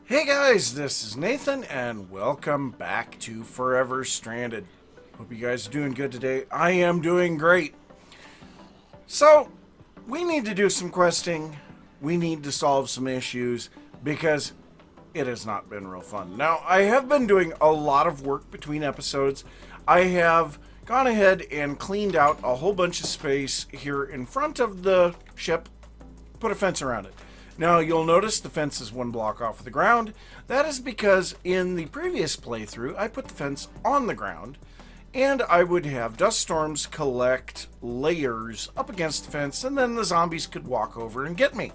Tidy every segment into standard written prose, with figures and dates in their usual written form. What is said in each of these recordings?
Hey guys, this is Nathan and welcome back to Forever Stranded. Hope you guys are doing good today. I am doing great. So, we need to do some questing. We need to solve some issues because it has not been real fun. Now, I have been doing a lot of work between episodes. I have gone ahead and cleaned out a whole bunch of space here in front of the ship, put a fence around it. Now, you'll notice the fence is one block off of the ground. That is because in the previous playthrough, I put the fence on the ground, and I would have dust storms collect layers up against the fence, and then the zombies could walk over and get me.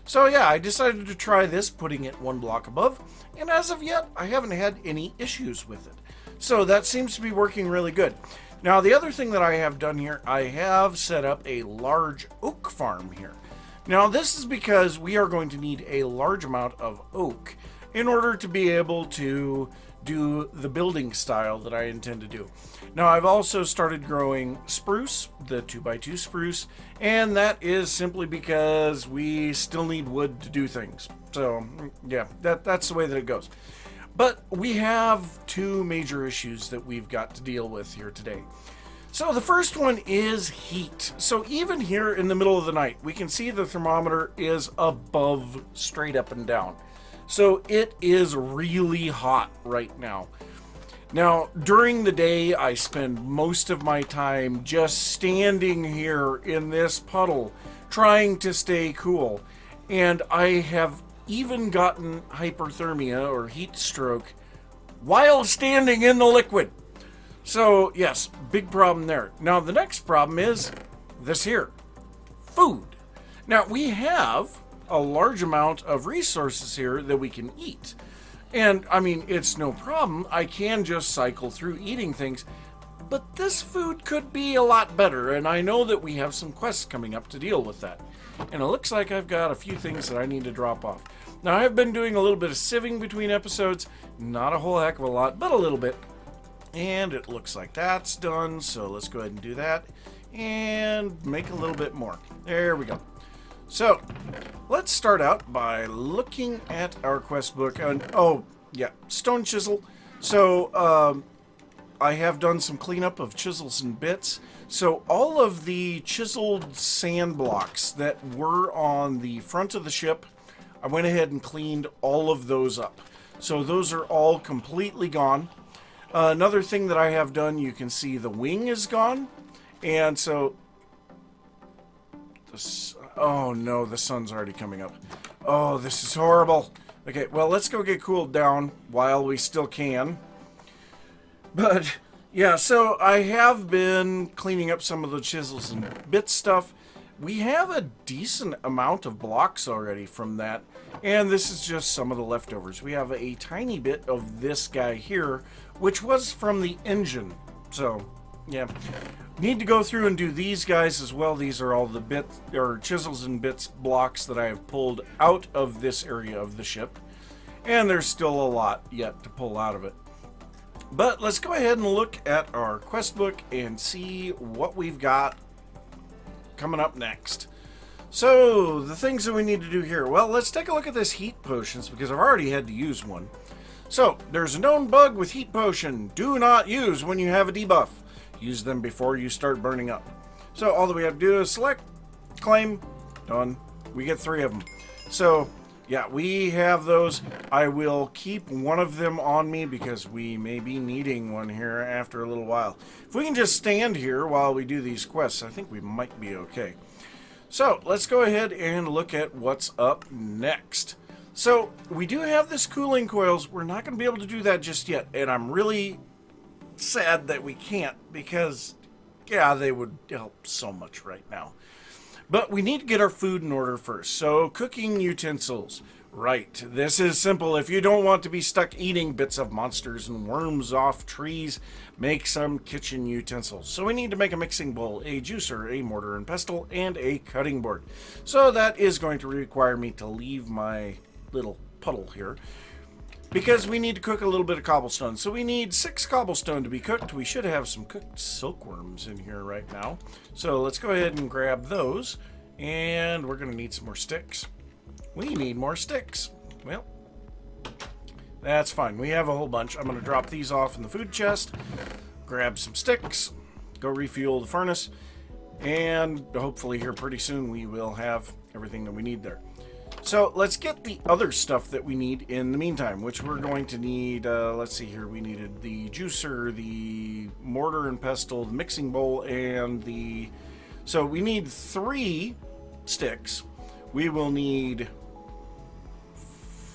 So yeah, I decided to try this, putting it one block above, and as of yet, I haven't had any issues with it. So that seems to be working really good. Now, the other thing that I have done here, I have set up a large oak farm here. Now, this is because we are going to need a large amount of oak in order to be able to do the building style that I intend to do. Now, I've also started growing spruce, the 2x2 spruce, and that is simply because we still need wood to do things. So, yeah, that's the way that it goes. But we have two major issues that we've got to deal with here today. So the first one is heat. So even here in the middle of the night, we can see the thermometer is above straight up and down. So it is really hot right now. Now, during the day, I spend most of my time just standing here in this puddle, trying to stay cool. And I have even gotten hyperthermia or heat stroke while standing in the liquid. So, yes, big problem there. Now, the next problem is this here, food. Now, we have a large amount of resources here that we can eat. And, I mean, it's no problem. I can just cycle through eating things. But this food could be a lot better, and I know that we have some quests coming up to deal with that. And it looks like I've got a few things that I need to drop off. Now, I've been doing a little bit of sieving between episodes. Not a whole heck of a lot, but a little bit. And it looks like that's done, so let's go ahead and do that and make a little bit more. There we go. So let's start out by looking at our quest book. And oh yeah, stone chisel. So I have done some cleanup of chisels and bits. So all of the chiseled sand blocks that were on the front of the ship, I went ahead and cleaned all of those up. So those are all completely gone. Another thing that I have done, you can see the wing is gone. And so, oh no, the sun's already coming up. Oh, this is horrible. Okay, well, let's go get cooled down while we still can. But, yeah, so I have been cleaning up some of the chisels and bits stuff. We have a decent amount of blocks already from that. And this is just some of the leftovers. We have a tiny bit of this guy here, which was from the engine. So, yeah. Need to go through and do these guys as well. These are all the bits, or chisels and bits blocks that I have pulled out of this area of the ship. And there's still a lot yet to pull out of it. But let's go ahead and look at our quest book and see what we've got coming up next. So, the things that we need to do here. Well, let's take a look at this heat potions because I've already had to use one. So, there's a known bug with heat potion. Do not use when you have a debuff. Use them before you start burning up. So, all that we have to do is select, claim, done. We get 3 of them. So, yeah, we have those. I will keep one of them on me because we may be needing one here after a little while. If we can just stand here while we do these quests, I think we might be okay. So, let's go ahead and look at what's up next. So, we do have this cooling coils. We're not going to be able to do that just yet. And I'm really sad that we can't because, yeah, they would help so much right now. But we need to get our food in order first. So, cooking utensils. Right, this is simple. If you don't want to be stuck eating bits of monsters and worms off trees, make some kitchen utensils. So we need to make a mixing bowl, a juicer, a mortar and pestle, and a cutting board. So that is going to require me to leave my little puddle here because we need to cook a little bit of cobblestone. So we need 6 cobblestone to be cooked. We should have some cooked silkworms in here right now. So let's go ahead and grab those, and we're going to need some more sticks. We need more sticks. Well, That's fine. We have a whole bunch. I'm going to drop these off in the food chest, grab some sticks, go refuel the furnace, and hopefully here pretty soon we will have everything that we need there. So let's get the other stuff that we need in the meantime, which we're going to need. Let's see here. We needed the juicer, the mortar and pestle, the mixing bowl, and the... So we need 3 sticks. We will need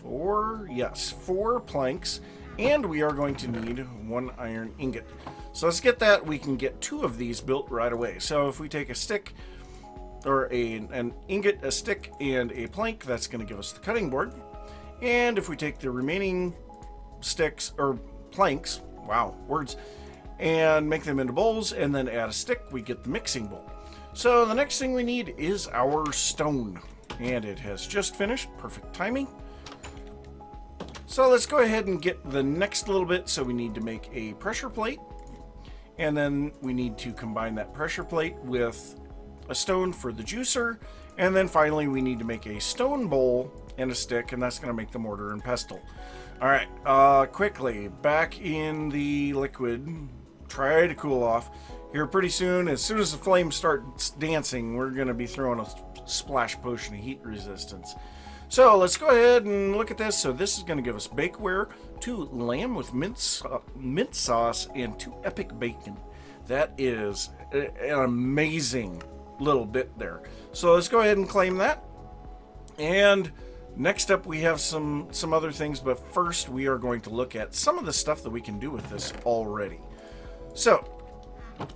4 planks, and we are going to need 1 iron ingot. So let's get that. We can get 2 of these built right away. So if we take a stick, or an ingot, a stick, and a plank, that's going to give us the cutting board. And if we take the remaining sticks, or planks, wow, words, and make them into bowls, and then add a stick, we get the mixing bowl. So the next thing we need is our stone. And it has just finished. Perfect timing. So let's go ahead and get the next little bit. So we need to make a pressure plate. And then we need to combine that pressure plate with a stone for the juicer. And then finally we need to make a stone bowl and a stick. And that's going to make the mortar and pestle. Alright, quickly, back in the liquid. Try to cool off. Here pretty soon as the flames start dancing, we're going to be throwing a splash potion of heat resistance. So let's go ahead and look at this. So this is going to give us bakeware, 2 lamb with mint sauce, and 2 epic bacon. That is an amazing little bit there. So let's go ahead and claim that. And next up we have some other things, but first we are going to look at some of the stuff that we can do with this already. So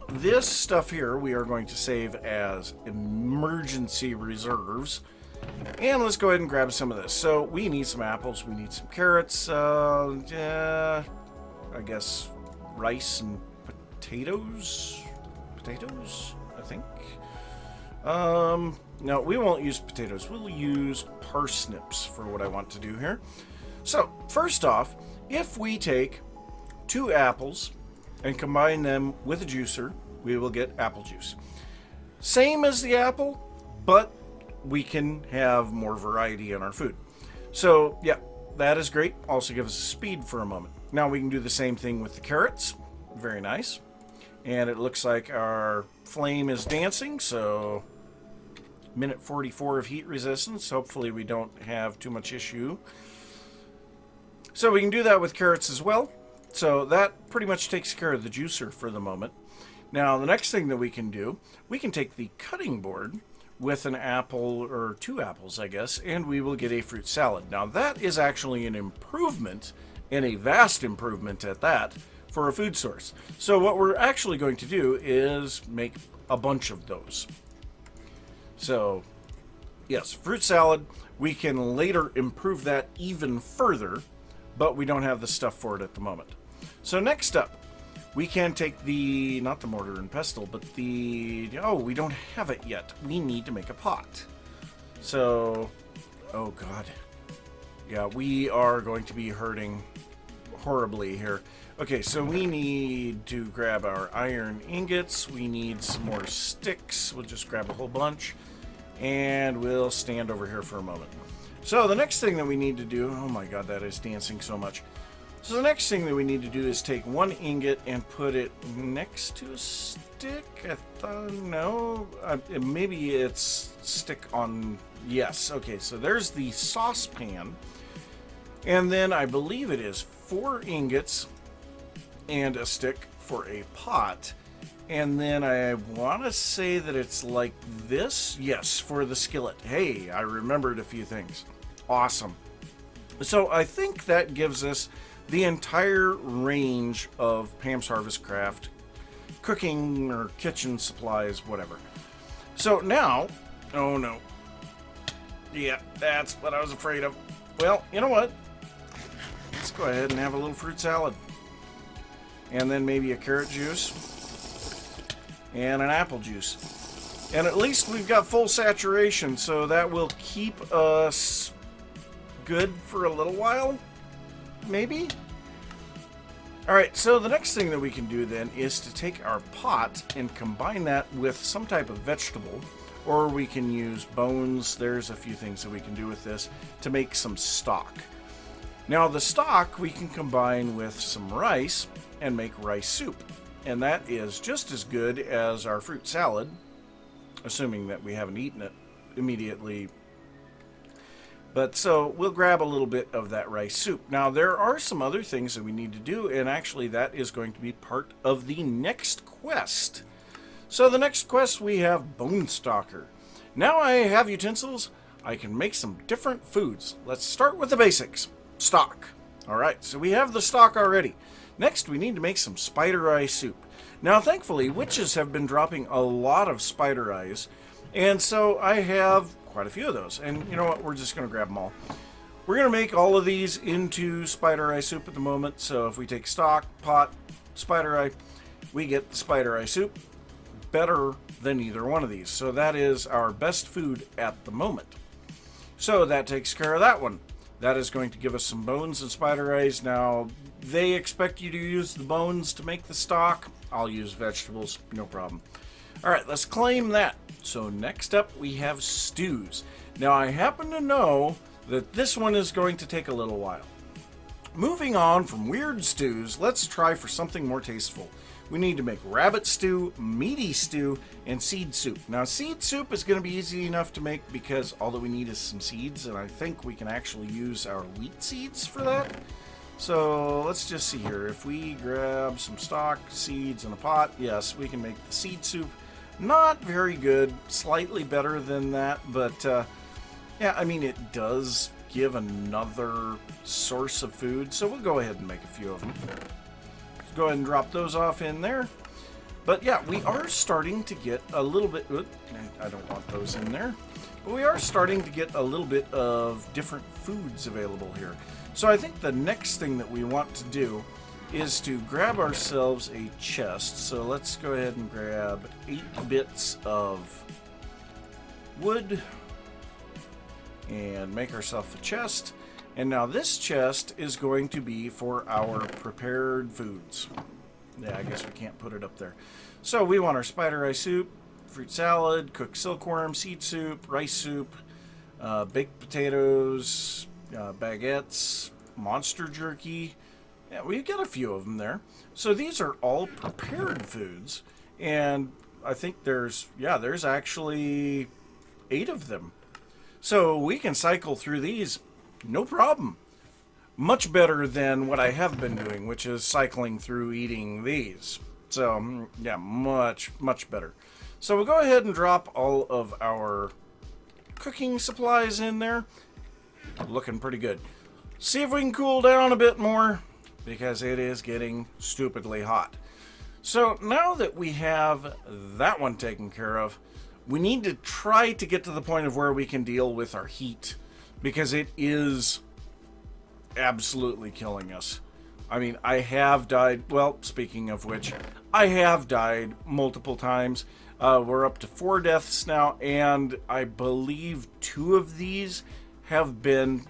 this stuff here we are going to save as emergency reserves. And let's go ahead and grab some of this. So we need some apples, we need some carrots, I guess rice and potatoes, I think. No, we won't use potatoes. We'll use parsnips for what I want to do here. So first off, if we take 2 apples and combine them with a juicer, we will get apple juice. Same as the apple, but we can have more variety in our food. So yeah, that is great. Also gives us speed for a moment. Now we can do the same thing with the carrots. Very nice. And it looks like our flame is dancing, so minute 44 of heat resistance. Hopefully we don't have too much issue. So we can do that with carrots as well. So that pretty much takes care of the juicer for the moment. Now the next thing that we can do, we can take the cutting board with an apple, or 2 apples I guess, and we will get a fruit salad. Now that is actually an improvement, and a vast improvement at that, for a food source. So what we're actually going to do is make a bunch of those. So yes, fruit salad, we can later improve that even further, but we don't have the stuff for it at the moment. So next up, we can take the, not the mortar and pestle, but the, oh, we don't have it yet. We need to make a pot. So, oh god. Yeah, we are going to be hurting horribly here. Okay, so we need to grab our iron ingots. We need some more sticks. We'll just grab a whole bunch. And we'll stand over here for a moment. So the next thing that we need to do, oh my god, that is dancing so much. So the next thing that we need to do is take 1 ingot and put it next to a stick. I thought, no, maybe it's stick on, yes. Okay, so there's the saucepan. And then I believe it is 4 ingots and a stick for a pot. And then I want to say that it's like this. Yes, for the skillet. Hey, I remembered a few things. Awesome. So I think that gives us the entire range of Pam's Harvest Craft cooking or kitchen supplies, whatever. So now, oh no. Yeah, that's what I was afraid of. Well, you know what? Let's go ahead and have a little fruit salad. And then maybe a carrot juice. And an apple juice. And at least we've got full saturation, so that will keep us good for a little while. Maybe? Alright, so the next thing that we can do then is to take our pot and combine that with some type of vegetable, or we can use bones. There's a few things that we can do with this to make some stock. Now the stock we can combine with some rice and make rice soup. And that is just as good as our fruit salad, assuming that we haven't eaten it immediately. But so we'll grab a little bit of that rice soup. Now there are some other things that we need to do, and actually that is going to be part of the next quest. So the next quest we have Bone Stalker. Now I have utensils, I can make some different foods. Let's start with the basics. Stock. Alright, so we have the stock already. Next we need to make some spider eye soup. Now thankfully witches have been dropping a lot of spider eyes, and so I have quite a few of those. And you know what, we're just going to grab them all. We're going to make all of these into spider eye soup at the moment. So if we take stock, pot, spider eye, we get the spider eye soup. Better than either one of these. So that is our best food at the moment. So that takes care of that one. That is going to give us some bones and spider eyes. Now, they expect you to use the bones to make the stock. I'll use vegetables, no problem. Alright, let's claim that. So next up we have stews. Now I happen to know that this one is going to take a little while. Moving on from weird stews, let's try for something more tasteful. We need to make rabbit stew, meaty stew, and seed soup. Now seed soup is going to be easy enough to make because all that we need is some seeds, and I think we can actually use our wheat seeds for that. So let's just see here. If we grab some stock, seeds, and a pot, yes, we can make the seed soup. Not very good, slightly better than that, but yeah, I mean, it does give another source of food, so we'll go ahead and make a few of them. Let's go ahead and drop those off in there. But yeah, we are starting to get a little bit, I don't want those in there, but we are starting to get a little bit of different foods available here. So I think the next thing that we want to do is to grab ourselves a chest. So let's go ahead and grab 8 bits of wood and make ourselves a chest. And now this chest is going to be for our prepared foods. Yeah, I guess we can't put it up there. So we want our spider eye soup, fruit salad, cooked silkworm, seed soup, rice soup, baked potatoes, baguettes, monster jerky. Yeah, we've got a few of them there. So these are all prepared foods, and I think there's actually 8 of them. So we can cycle through these, no problem. Much better than what I have been doing, which is cycling through eating these. So, yeah, much, much better. So we'll go ahead and drop all of our cooking supplies in there. Looking pretty good. See if we can cool down a bit more, because it is getting stupidly hot. So now that we have that one taken care of, we need to try to get to the point of where we can deal with our heat, because it is absolutely killing us. I mean, I have died, well, speaking of which, I have died multiple times. We're up to 4 deaths now, and I believe 2 of these have been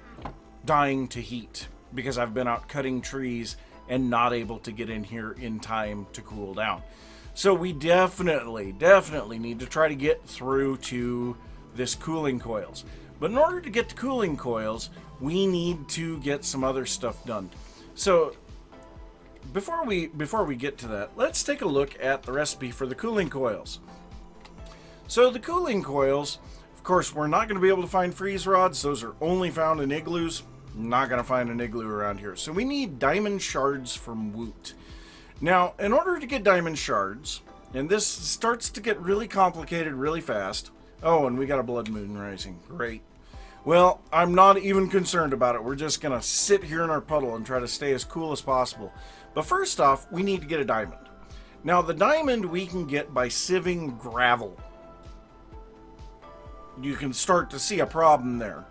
dying to heat, because I've been out cutting trees and not able to get in here in time to cool down. So we definitely need to try to get through to this cooling coils. But in order to get to cooling coils, we need to get some other stuff done. So before we get to that, let's take a look at the recipe for the cooling coils. So the cooling coils, of course, we're not going to be able to find freeze rods. Those are only found in igloos. Not going to find an igloo around here. So we need diamond shards from Woot. Now, in order to get diamond shards, and this starts to get really complicated really fast. Oh, and we got a blood moon rising. Great. Well, I'm not even concerned about it. We're just going to sit here in our puddle and try to stay as cool as possible. But first off, we need to get a diamond. Now, the diamond we can get by sieving gravel. You can start to see a problem there.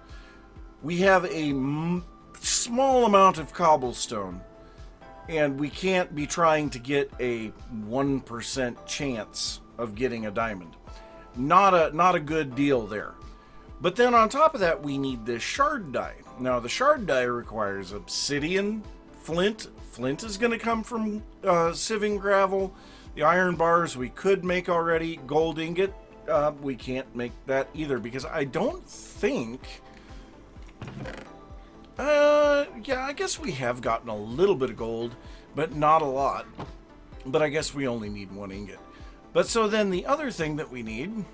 We have a small amount of cobblestone, and we can't be trying to get a 1% chance of getting a diamond. Not a good deal there. But then on top of that, we need this shard dye. Now, the shard dye requires obsidian, flint. Flint is going to come from sieving gravel. The iron bars we could make already. Gold ingot, we can't make that either, because I don't think Yeah, I guess we have gotten a little bit of gold, but not a lot. But I guess we only need 1 ingot. But so then the other thing that we need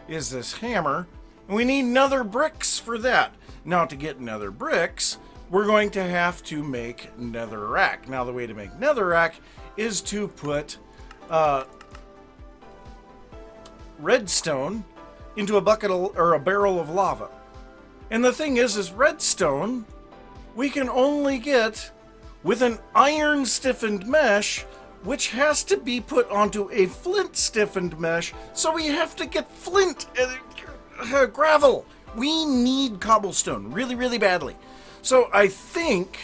is this hammer. And we need nether bricks for that. Now to get nether bricks, we're going to have to make netherrack. Now the way to make netherrack is to put redstone into a bucket or a barrel of lava. And the thing is redstone we can only get with an iron stiffened mesh, which has to be put onto a flint stiffened mesh. So we have to get flint and gravel. We need cobblestone really, really badly. So I think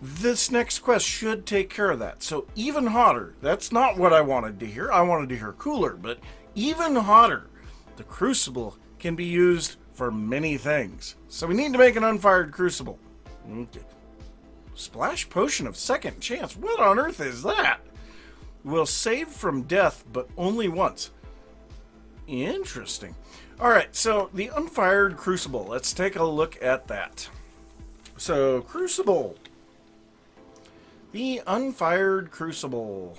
this next quest should take care of that. So even hotter. That's not what I wanted to hear. I wanted to hear cooler, but even hotter. The crucible can be used for many things. So we need to make an unfired crucible. Okay. Splash potion of second chance. What on earth is that? Will save from death, but only once. Interesting. Alright, so the unfired crucible. Let's take a look at that. So, crucible. The unfired crucible.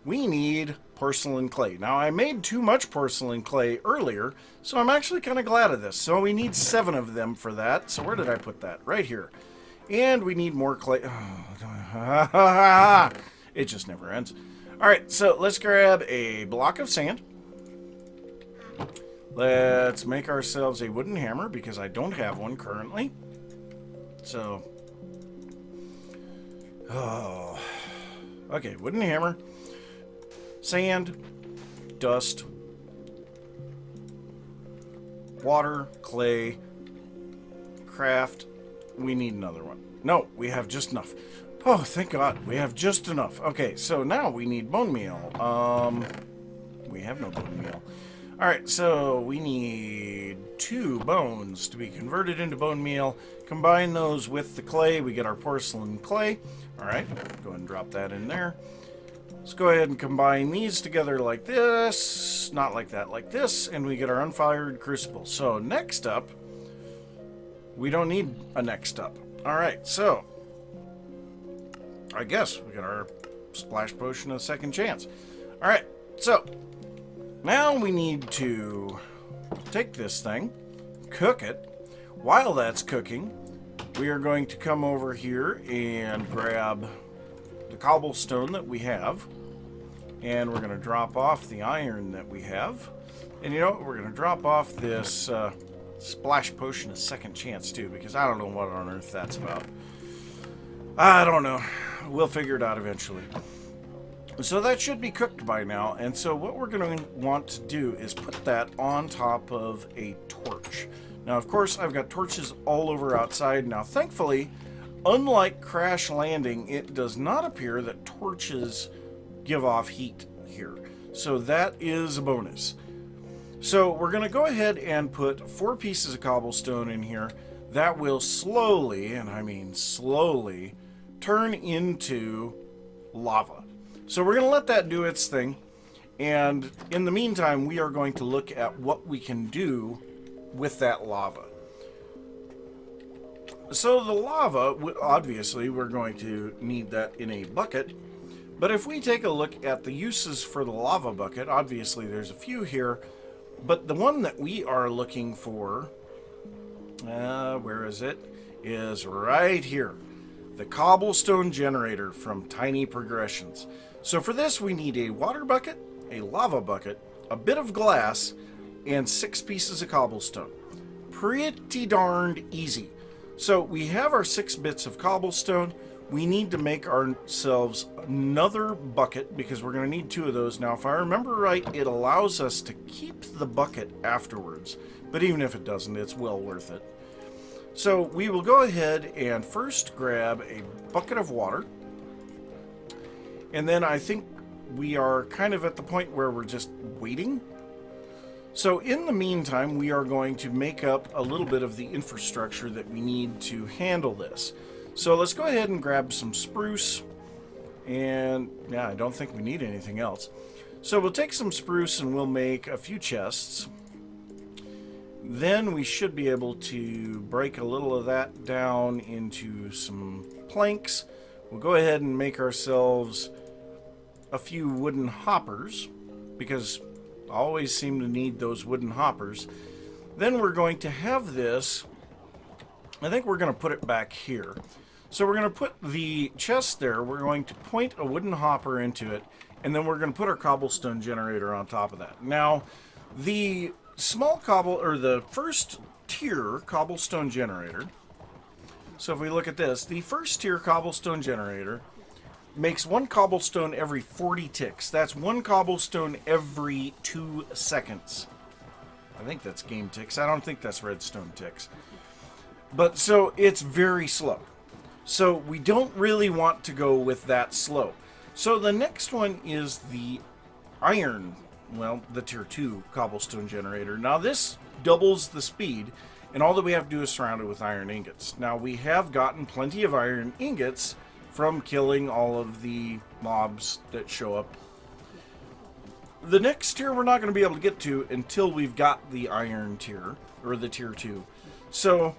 We need porcelain clay. Now, I made too much porcelain clay earlier, so I'm actually kind of glad of this. So we need 7 of them for that. So where did I put that? Right here. And we need more clay. Oh, it just never ends. Alright, so let's grab a block of sand. Let's make ourselves a wooden hammer, because I don't have one currently. So, oh, okay, wooden hammer, sand, dust, water, clay, craft. We need another one. No, we have just enough. Oh, thank God, we have just enough. Okay, so now we need bone meal. We have no bone meal. Alright, so we need 2 bones to be converted into bone meal. Combine those with the clay, we get our porcelain clay. Alright, go ahead and drop that in there. Let's go ahead and combine these together like this. Not like that, like this. And we get our unfired crucible. So next up, we don't need a next up. Alright, so I guess we got our splash potion of second chance. Alright, so now we need to take this thing, cook it. While that's cooking, we are going to come over here and grab the cobblestone that we have. And we're going to drop off the iron that we have. And you know what? We're going to drop off this splash potion of second chance too, because I don't know what on earth that's about. I don't know. We'll figure it out eventually. So that should be cooked by now, and so what we're going to want to do is put that on top of a torch. Now, of course, I've got torches all over outside. Now, thankfully, unlike Crash Landing, it does not appear that torches give off heat here. So that is a bonus. So we're going to go ahead and put 4 pieces of cobblestone in here. That will slowly, and I mean slowly, turn into lava. So we're going to let that do its thing, and in the meantime, we are going to look at what we can do with that lava. So the lava, obviously, we're going to need that in a bucket, but if we take a look at the uses for the lava bucket, obviously there's a few here, but the one that we are looking for, where is it, is right here. The cobblestone generator from Tiny Progressions. So for this, we need a water bucket, a lava bucket, a bit of glass, and 6 pieces of cobblestone. Pretty darned easy. So we have our 6 bits of cobblestone. We need to make ourselves another bucket, because we're going to need 2 of those. Now, if I remember right, it allows us to keep the bucket afterwards. But even if it doesn't, it's well worth it. So we will go ahead and first grab a bucket of water. And then I think we are kind of at the point where we're just waiting. So in the meantime, we are going to make up a little bit of the infrastructure that we need to handle this. So let's go ahead and grab some spruce. And yeah, I don't think we need anything else. So we'll take some spruce and we'll make a few chests. then we should be able to break a little of that down into some planks. We'll go ahead and make ourselves a few wooden hoppers, because I always seem to need those wooden hoppers. Then we're going to have this, I think we're going to put it back here. So we're going to put the chest there, we're going to point a wooden hopper into it, and then we're going to put our cobblestone generator on top of that. Now, the the first tier cobblestone generator, so if we look at this, the first tier cobblestone generator makes one cobblestone every 40 ticks. That's one cobblestone every 2 seconds. I think that's game ticks. I don't think that's redstone ticks. But so it's very slow. So we don't really want to go with that slow. So the next one is the iron, well, the tier 2 cobblestone generator. Now this doubles the speed, and all that we have to do is surround it with iron ingots. Now we have gotten plenty of iron ingots from killing all of the mobs that show up. The next tier we're not going to be able to get to until we've got the iron tier, or the tier 2. So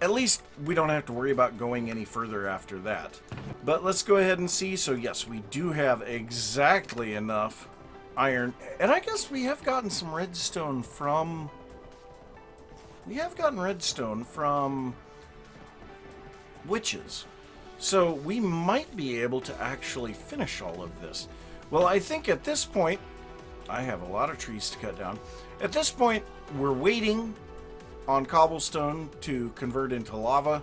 at least we don't have to worry about going any further after that. But let's go ahead and see. So yes, we do have exactly enough iron. And I guess we have gotten some redstone from... We have gotten redstone from witches. So we might be able to actually finish all of this. Well, I think at this point, I have a lot of trees to cut down. At this point, we're waiting on cobblestone to convert into lava,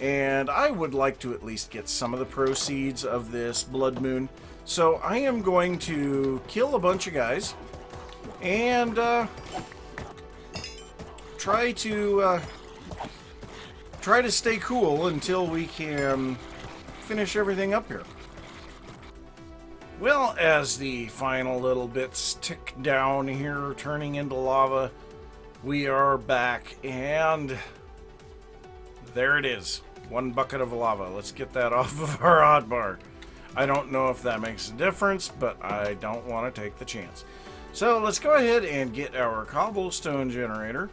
and I would like to at least get some of the proceeds of this blood moon. So I am going to kill a bunch of guys and try to stay cool until we can finish everything up here. Well, as the final little bits tick down here, turning into lava, we are back, and there it is. 1 bucket of lava. Let's get that off of our hotbar. I don't know if that makes a difference, but I don't want to take the chance. So let's go ahead and get our cobblestone generator.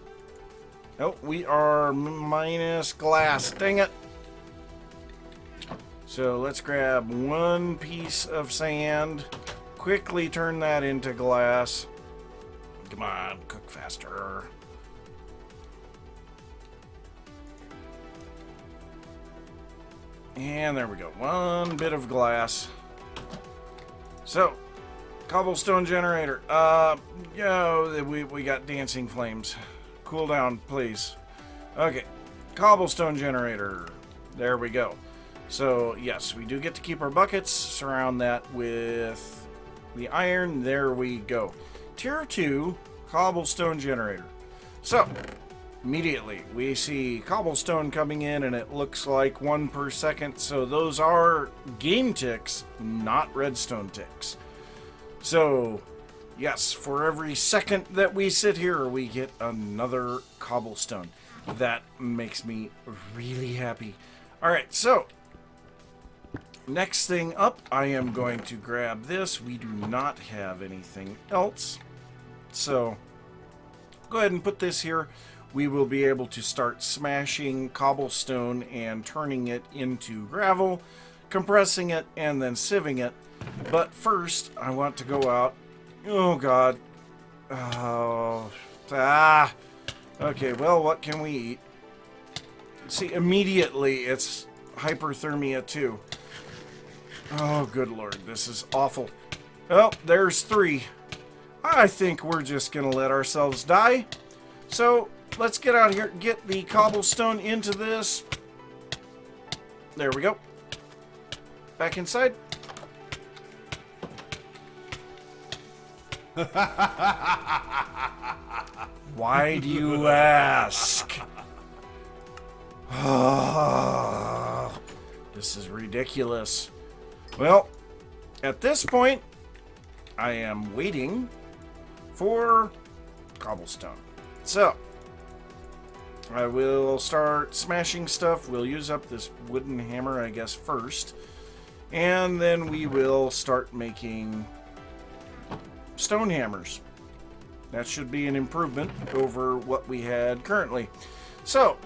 Oh, we are minus glass. Dang it. So let's grab 1 piece of sand. Quickly turn that into glass. Come on, cook faster. And there we go. 1 bit of glass. So, cobblestone generator. We got dancing flames. Cool down, please. Okay, cobblestone generator. There we go. So, yes, we do get to keep our buckets. Surround that with the iron. There we go. Tier 2 cobblestone generator. So, immediately we see cobblestone coming in, and it looks like 1 per second. So those are game ticks, not redstone ticks. So yes, for every second that we sit here, we get another cobblestone. That makes me really happy. Alright, so next thing up, I am going to grab this. We do not have anything else, so go ahead and put this here. We will be able to start smashing cobblestone and turning it into gravel, compressing it, and then sieving it. But first, I want to go out. Oh, God. Okay, well, what can we eat? See, immediately, it's hyperthermia, too. Oh, good Lord, this is awful. Oh, there's 3. I think we're just going to let ourselves die. So, let's get out here, get the cobblestone into this. There we go. Back inside. Why do you ask? Oh, this is ridiculous. Well, at this point, I am waiting for cobblestone. So, I will start smashing stuff. We'll use up this wooden hammer, I guess, first. And then we will start making stone hammers. That should be an improvement over what we had currently. So,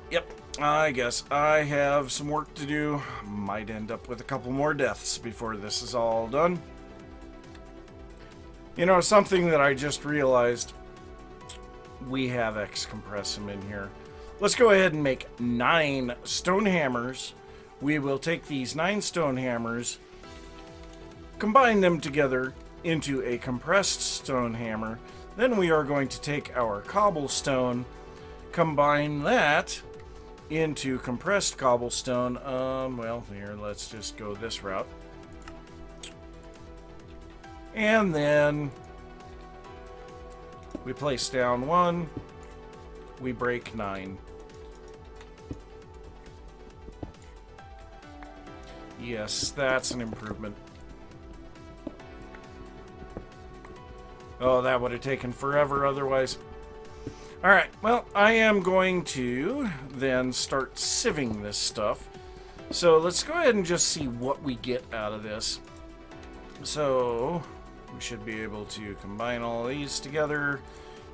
yep, I guess I have some work to do. Might end up with a couple more deaths before this is all done. You know, something that I just realized, we have X-Compressum in here. Let's go ahead and make 9 stone hammers. We will take these 9 stone hammers, combine them together into a compressed stone hammer. Then we are going to take our cobblestone, combine that into compressed cobblestone. Well, here, let's just go this route. And then we place down 1, we break 9. Yes, that's an improvement. Oh, that would have taken forever otherwise. Alright, well, I am going to then start sieving this stuff. So let's go ahead and just see what we get out of this. So we should be able to combine all these together.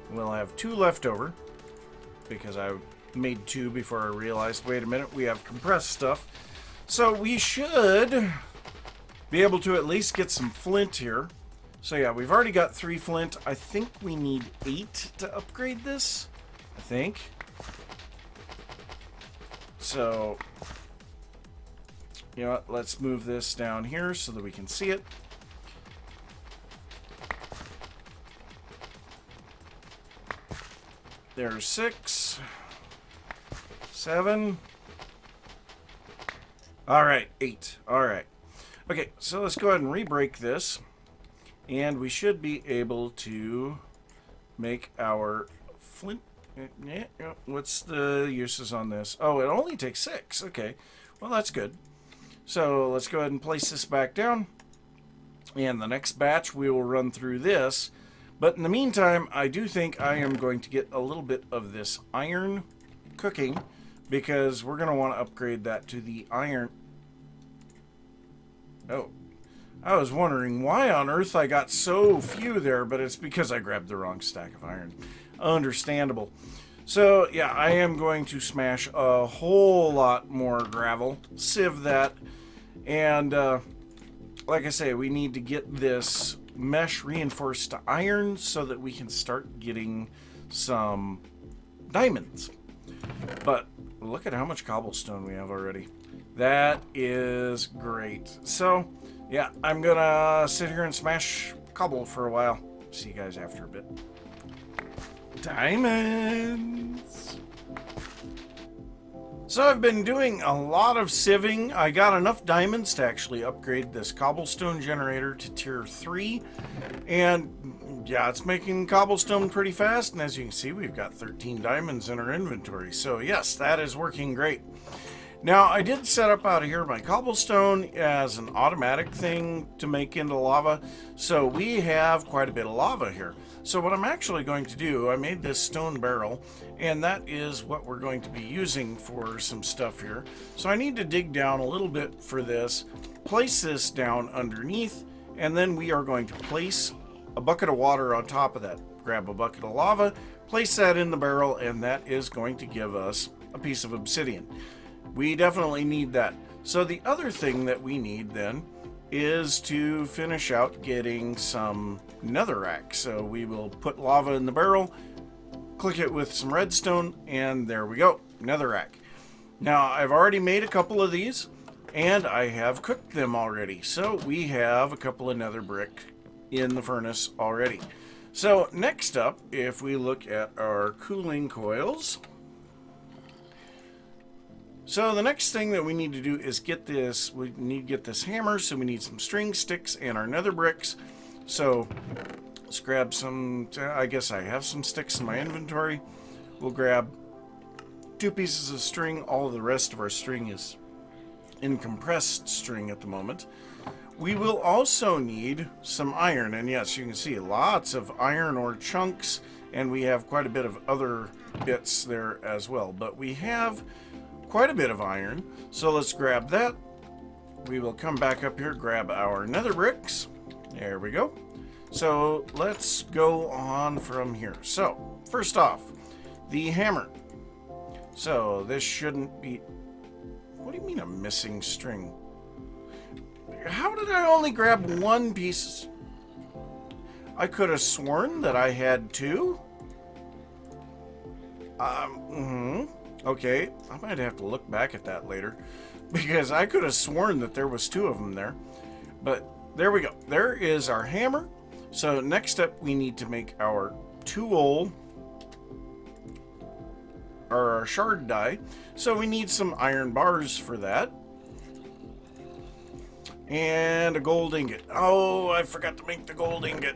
We'll have 2 left over because I made 2 before I realized, wait a minute, we have compressed stuff. So we should be able to at least get some flint here. So yeah, we've already got 3 flint. I think we need 8 to upgrade this. I think. So, you know what, let's move this down here so that we can see it. There's 6, 7. All right, 8. All right. Okay, so let's go ahead and re-break this. And we should be able to make our flint. What's the uses on this? Oh, it only takes 6. Okay, well, that's good. So let's go ahead and place this back down. And the next batch, we will run through this. But in the meantime, I do think I am going to get a little bit of this iron cooking, because we're going to want to upgrade that to the iron. Oh, I was wondering why on earth I got so few there, but it's because I grabbed the wrong stack of iron. Understandable. So, yeah, I am going to smash a whole lot more gravel, sieve that, and like I say, we need to get this mesh reinforced to iron so that we can start getting some diamonds. But look at how much cobblestone we have already. That is great. So, yeah, I'm gonna sit here and smash cobble for a while. See you guys after a bit. Diamonds! So I've been doing a lot of sieving. I got enough diamonds to actually upgrade this cobblestone generator to tier 3. And yeah, it's making cobblestone pretty fast. And as you can see, we've got 13 diamonds in our inventory. So yes, that is working great. Now, I did set up out of here my cobblestone as an automatic thing to make into lava. So we have quite a bit of lava here. So what I'm actually going to do, I made this stone barrel, and that is what we're going to be using for some stuff here. So I need to dig down a little bit for this, place this down underneath, and then we are going to place a bucket of water on top of that. Grab a bucket of lava, place that in the barrel, and that is going to give us a piece of obsidian. We definitely need that. So the other thing that we need then is to finish out getting some netherrack. So we will put lava in the barrel, click it with some redstone, and there we go, netherrack. Now I've already made a couple of these, and I have cooked them already. So we have a couple of nether brick in the furnace already. So next up, if we look at our cooling coils, so the next thing that we need to do is get this, we need to get this hammer, so we need some string, sticks, and our nether bricks. So let's grab some, I guess I have some sticks in my inventory. We'll grab 2 pieces of string. All of the rest of our string is in compressed string at the moment. We will also need some iron, and yes, you can see lots of iron ore chunks, and we have quite a bit of other bits there as well. But we have quite a bit of iron, so let's grab that. We will come back up here, grab our nether bricks. There we go. So let's go on from here. So first off, the hammer. So this shouldn't be... What do you mean a missing string? How did I only grab one piece? I could have sworn that I had two. Okay, I might have to look back at that later, because I could have sworn that there was two of them there. But there we go. There is our hammer. So next up, we need to make our tool, or our shard die. So we need some iron bars for that. And a gold ingot. Oh, I forgot to make the gold ingot.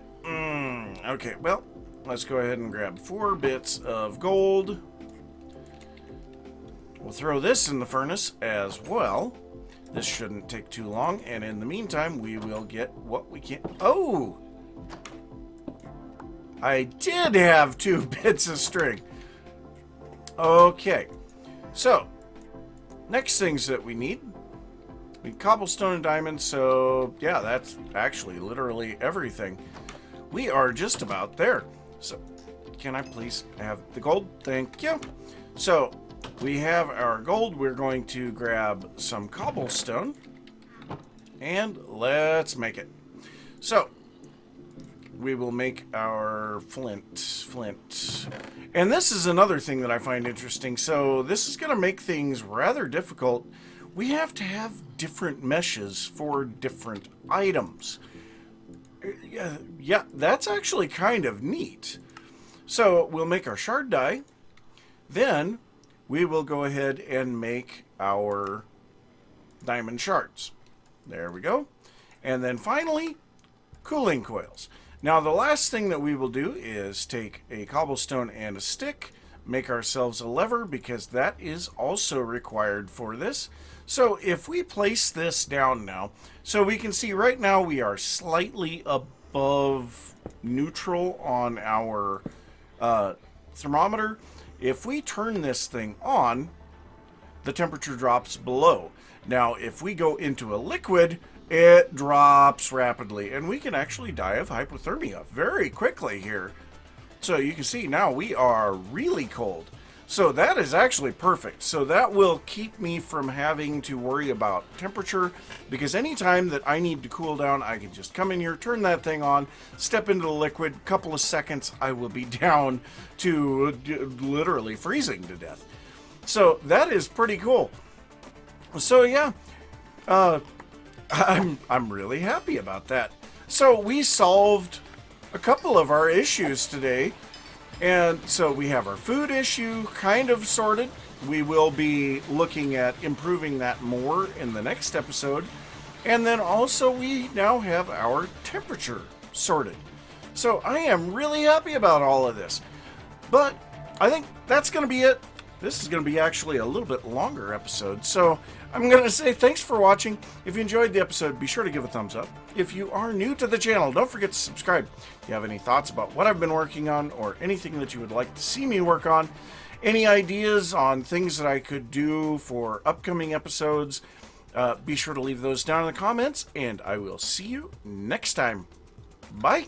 Okay, well, let's go ahead and grab 4 bits of gold. We'll throw this in the furnace as well. This shouldn't take too long, and in the meantime, we will get what we can. Oh! I did have 2 bits of string. Okay, so next things that we need cobblestone and diamonds. So yeah, that's actually literally everything. We are just about there. So can I please have the gold? Thank you. So we have our gold. We're going to grab some cobblestone and let's make it. So we will make our flint. And this is another thing that I find interesting. So this is going to make things rather difficult. We have to have different meshes for different items. Yeah, that's actually kind of neat. So we'll make our shard die. Then we will go ahead and make our diamond shards. There we go. And then finally, cooling coils. Now the last thing that we will do is take a cobblestone and a stick, make ourselves a lever, because that is also required for this. So if we place this down now, so we can see right now we are slightly above neutral on our thermometer. If we turn this thing on, the temperature drops below. Now if we go into a liquid, it drops rapidly, and we can actually die of hypothermia very quickly here. So you can see now we are really cold. So that is actually perfect. So that will keep me from having to worry about temperature, because anytime that I need to cool down, I can just come in here, turn that thing on, step into the liquid, couple of seconds, I will be down to literally freezing to death. So that is pretty cool. So yeah, I'm really happy about that. So we solved a couple of our issues today. And so we have our food issue kind of sorted. We will be looking at improving that more in the next episode. And then also we now have our temperature sorted. So I am really happy about all of this. But I think that's going to be it. This is going to be actually a little bit longer episode. So I'm going to say thanks for watching. If you enjoyed the episode, be sure to give a thumbs up. If you are new to the channel, don't forget to subscribe. If you have any thoughts about what I've been working on or anything that you would like to see me work on, any ideas on things that I could do for upcoming episodes, be sure to leave those down in the comments, and I will see you next time. Bye.